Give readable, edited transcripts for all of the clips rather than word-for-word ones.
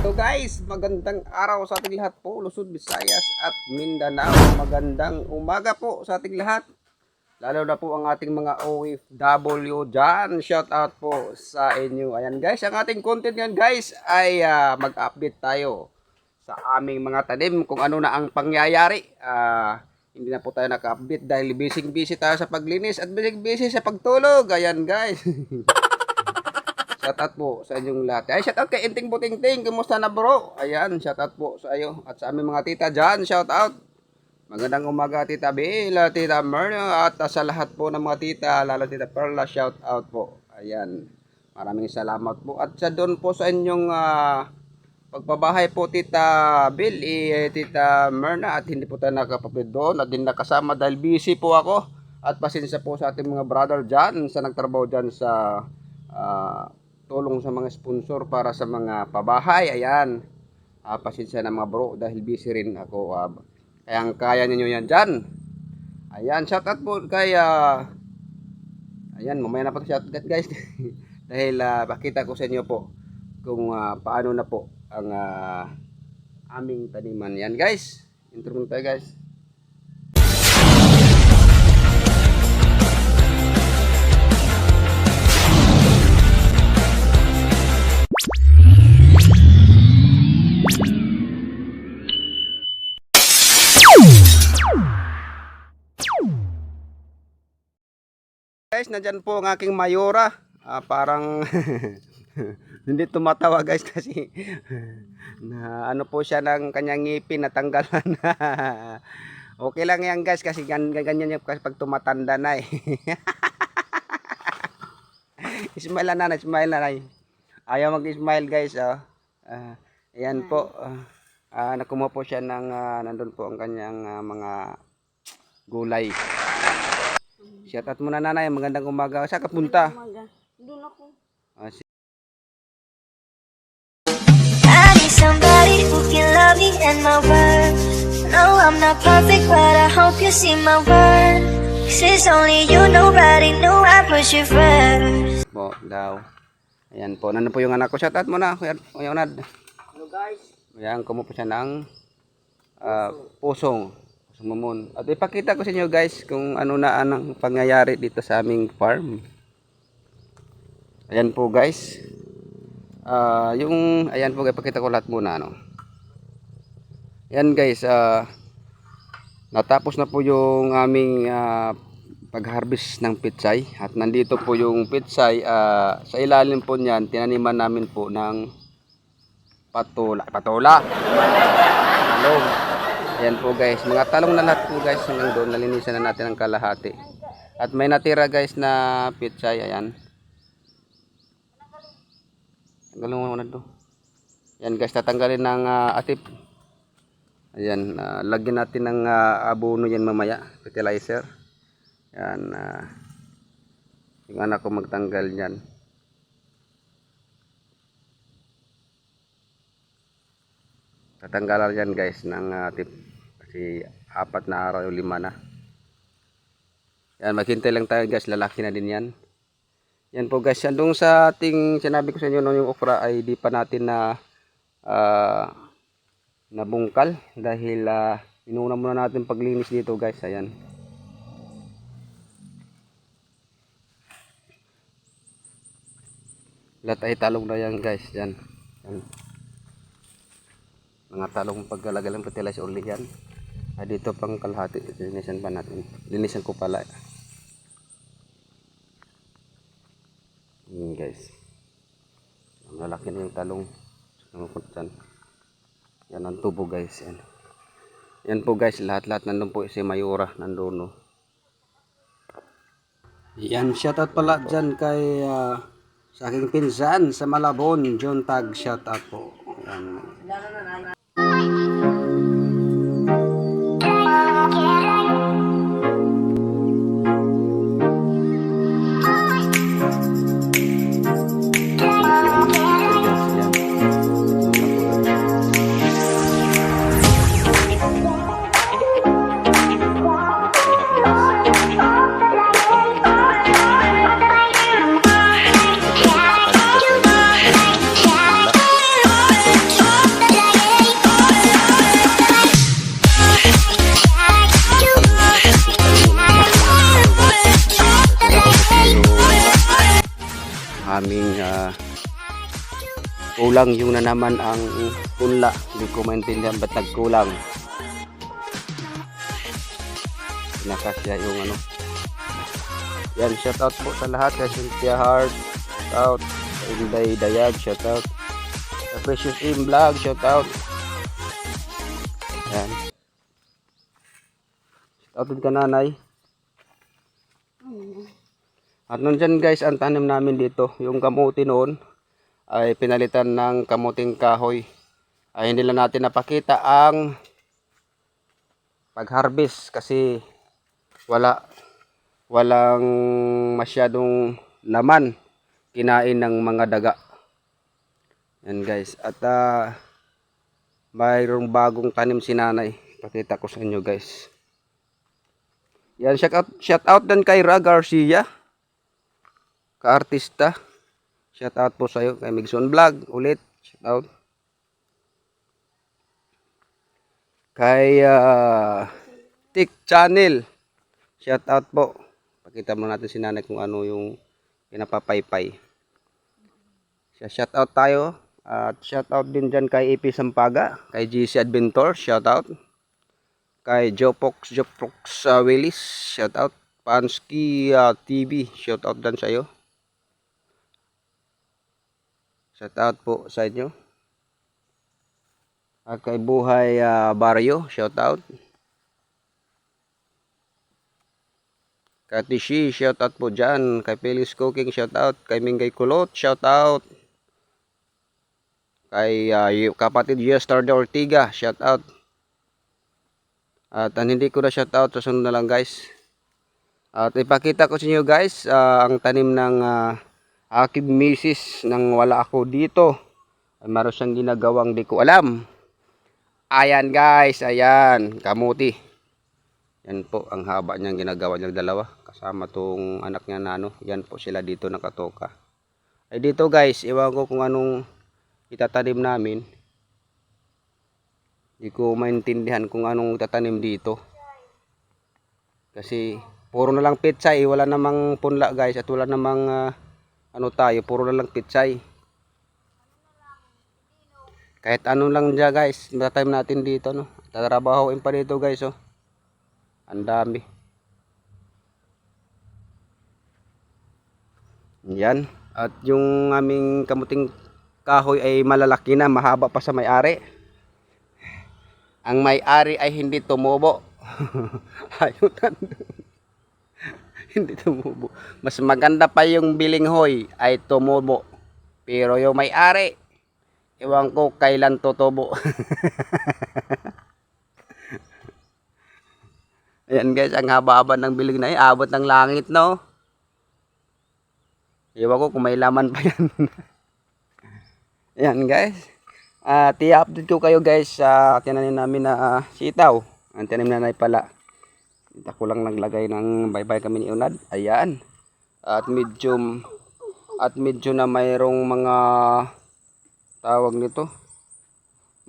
So guys, magandang araw sa ating lahat po, Luzon, Visayas at Mindanao. Magandang umaga po sa ating lahat. Lalo na po ang ating mga OFW dyan. Shout out po sa inyo. Ayan guys, ang ating content yan guys ay mag-update tayo sa aming mga tanim kung ano na ang pangyayari. Hindi na po tayo naka-update dahil busy tayo sa paglinis at busy sa pagtulog. Ayan guys. Shout out po sa inyong lahat. Ay, shout out kay Inting Butingting. Kumusta na bro? Ayan, shout out po sa iyo. At sa aming mga tita dyan, shout out. Magandang umaga Tita Bella, Tita Merna, at sa lahat po ng mga tita, lalo Tita Perla, shout out po. Ayan, maraming salamat po. At sa doon po sa inyong pagbabahay po Tita Bill, Tita Merna, at hindi po tayo nakapapid doon at din nakasama dahil busy po ako. At pasensya po sa ating mga brother dyan sa nagtrabaho dyan sa tulong sa mga sponsor para sa mga pabahay. Ayan, pasensya na mga bro dahil busy rin ako. Kaya ninyo yan dyan. Ayan, shout out po kay ayan, mamaya na po shout out guys. Dahil pakita ko sa inyo po kung paano na po ang aming taniman. Yan guys, intro muna tayo guys. Guys, nandyan po ang aking mayora. Parang hindi tumatawa guys kasi na ano po siya ng kanyang ngipin natanggalan na. Okay lang yan guys kasi ganyan yung pag tumatanda na eh. Smile na nanay, smile na nanay. Ayaw mag-smile guys. Ayan po. Nakumuha po siya ng nandun po ang kanyang mga gulay. Shout out muna nanay, magandang umaga. Saan ka punta? Doon ako. I need somebody who can love me and my word. No, I'm not perfect, but I hope you see my word. 'Cause it's only you, nobody knew I put you first. Po, daw. Ayan po, nandun po yung anak ko. Shout out muna, Kuya Unad. Hello guys. Ayan, kumuha po siya ng pusong mamon. At ipakita ko sa inyo guys kung ano na ang pangyayari dito sa aming farm. Ayan po guys. Ayan po guys, ipakita ko lahat muna ano. Ayan guys, natapos na po yung aming pag-harvest ng pitsay at nandito po yung pitsay sa ilalim po niyan tinaniman namin po ng patola. Hello. Ayan po guys, mga talong na lahat po guys hanggang doon, nalinisan na natin ang kalahati. At may natira guys na pitsay, ayan. Tanggalin mo na to. Ayan guys, tatanggalin ng atip. Ayan, lagyan natin ng abono yan mamaya, fertilizer. Ayan, yung anak ko magtanggal yan. Tatanggalan yan guys ng tip kasi 4 na araw o 5 na. Yan, maghintay lang tayo guys, lalaki na din yan. Yan po guys, andung sa ating sinabi ko sa inyo nung yung okra ay di pa natin na nabungkal dahil inuna muna natin paglinis dito guys. Ayan. Lahat ay talong na yan guys. Yan. Yan. Mga talong paggalagalang fertilizer ulit yan. Dito pang kalahati, linisan pa natin. Linisan ko pala. Yan guys. Malaki na yung talong. Yan ang tubo guys. Yan. Yan po guys, lahat-lahat nandun po si Mayora. Nandun no. Yan, shoutout pala dyan kay sa aking pinsan sa Malabon, John Tag, shoutout po. Yan. kulang yung na naman ang punla. Hindi ko maintindihan ba't nagkulang. Nakasya yung ano. Yan, shout out po sa lahat. Kay Cynthia Hart, shout out. Sa Inday Dayag, shout out. Sa Precious Im Vlog, shout out. Yan. Shout out din ka nanay. At nandyan guys, ang tanim namin dito. Yung kamuti noon ay pinalitan ng kamuting kahoy. Ay hindi lang natin napakita ang pag-harvest kasi walang masyadong laman kinain ng mga daga. Yan guys. At mayroong bagong tanim si nanay. Pakita ko sa inyo guys. Yan, shout out din kay Ra Garcia. Ka-artista. Shout out po sa iyo kay Migson Vlog ulit. Shout out. Kay Tik Channel. Shout out po. Pakita mo natin si nanay kung ano yung pinapapaypay. Shout out tayo. At shout out din dyan kay EP Sampaga. Kay GC Adventure. Shout out. Kay Jopox Willis. Shout out. Pansky TV. Shout out din sa iyo. Shout out po sa inyo. At kay Buhay Barrio. Shout out. Kay Tishi, shout out po dyan. Kay Felix Cooking, shout out. Kay Mingay Kulot, shout out. Kay kapatid Yesterday Ortiga, shout out. At hindi ko na shout out, susunod na lang guys. At ipakita ko sa inyo guys, ang tanim ng aking misis nang wala ako dito. Ay meron siyang ginagawang di ko alam. Ayan guys, ayan, kamuti. Yan po, ang haba niyang ginagawa niyang dalawa. Kasama tong anak niya na ano. Yan po sila dito nakatoka. Ay dito guys, iwan ko kung anong itatanim namin. Hindi ko maintindihan kung anong itatanim dito. Kasi puro na lang pitsay. Wala namang punla guys. At wala namang ano tayo. Puro na lang pitsay. Kahit ano lang dyan guys. Matatanim natin dito. No? Tatrabahoin pa dito guys. Oh. Ang dami. Yan. At yung aming kamuting kahoy ay malalaki na. Mahaba pa sa may-ari. Ang may-ari ay hindi tumubo. Ayun nandun. Hindi tumubo. Mas maganda pa yung bilinghoy ay tumubo. Pero yung may-ari, ewan ko kailan tutubo. Ayan guys, ang haba-haba ng bilig na yun. Abot ng langit, no? Iwan ko kung may laman pa yan. Ayan guys. I-update ko kayo guys sa tinanim namin na sitaw. Ang tinanim nanay pala. Dito ko lang naglagay ng bye-bye kami ni Unad. Ayan. At medyo na mayroong mga tawag nito.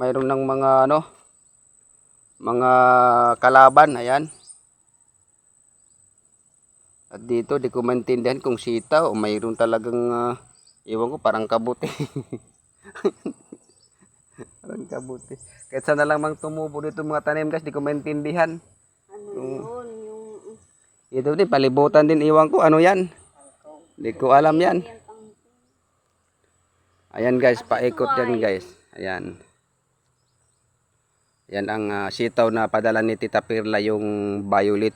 Mayroong ng mga ano, mga kalaban. Ayan. At dito, di ko maintindihan kung sitaw o mayroon talagang, iwan ko, parang kabuti. Parang kabuti. Kahit sana lang mang tumubo dito mga tanim guys, di ko maintindihan. Ano yun? Yung Ito din, palibutan din, iwan ko, ano yan? Di ko alam yan. Ayan guys, paikot yan guys. Ayan. Yan ang sitaw na padala ni Tita Pirla, yung violet.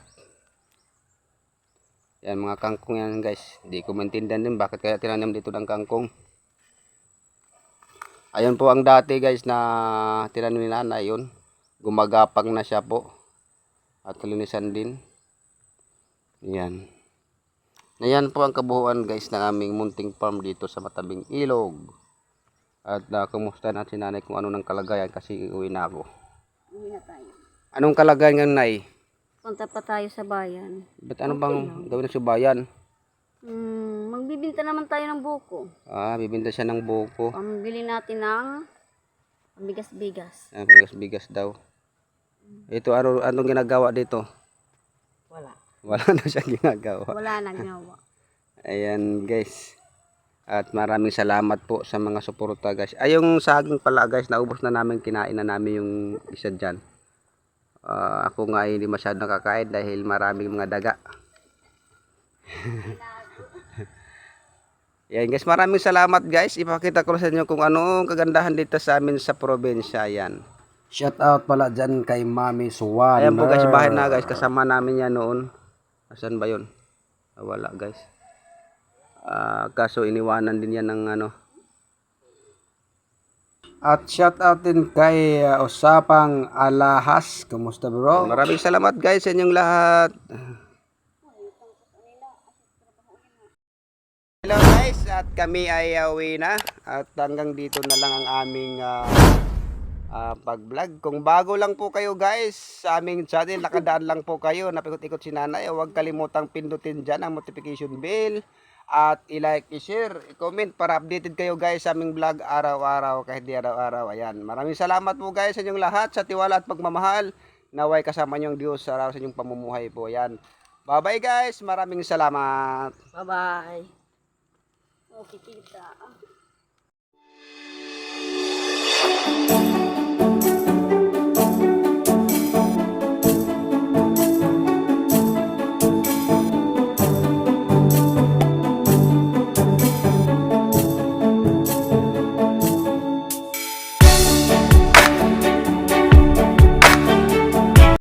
Yan mga kangkong yan guys. Di ko maintindihan din bakit kaya tinanim dito ng kangkong. Ayan po ang dati guys na tinanim ni nanay yun. Gumagapang na siya po. At kalinisan din. Yan. Ayan po ang kabuuan guys ng aming munting farm dito sa matabing ilog. At kumusta natin si nanay kung ano ng kalagayan kasi uwi na ako. uwi na tayo. Anong kalagayan ng nay? Punta pa tayo sa bayan. Ba't ano bang gawin sa bayan? Magbibinta naman tayo ng buko. Bibinta siya ng buko. Pambili natin ng bigas-bigas. Bigas daw. Ito, anong ginagawa dito? Wala. Wala na siya ginagawa. Wala na ginawa. Ayan guys. At maraming salamat po sa mga suporta guys. Ay yung saging pala guys, naubos na namin, kinain na namin yung isa dyan. Ako nga hindi masyado nakakain dahil maraming mga daga. Yan guys, maraming salamat guys. Ipakita ko sa inyo kung ano ang kagandahan dito sa amin sa probinsya. Yan. Shout out pala dyan kay Mami Suwan. Ayan po guys, bahay na guys. Kasama namin yan noon. Asan ba yun? Wala guys. Kaso iniwanan din yan ng ano. At shout out din kay Usapang Alahas. Kumusta bro? Maraming salamat guys sa inyong lahat. Hello guys, at kami ay uwi na. At hanggang dito na lang ang aming pag-vlog. Kung bago lang po kayo guys sa aming channel, nakadaan lang po kayo, napikot-ikot si nanay, huwag kalimutang pindutin dyan ang notification bell. At i-like, i-share, i-comment para updated kayo guys sa aming vlog araw-araw kahit di araw-araw. Ayan. Maraming salamat po guys sa inyong lahat sa tiwala at pagmamahal. Naway kasama niyong Diyos sa araw sa inyong pamumuhay po. Ayan. Bye-bye guys. Maraming salamat. Bye-bye. Okay, kita.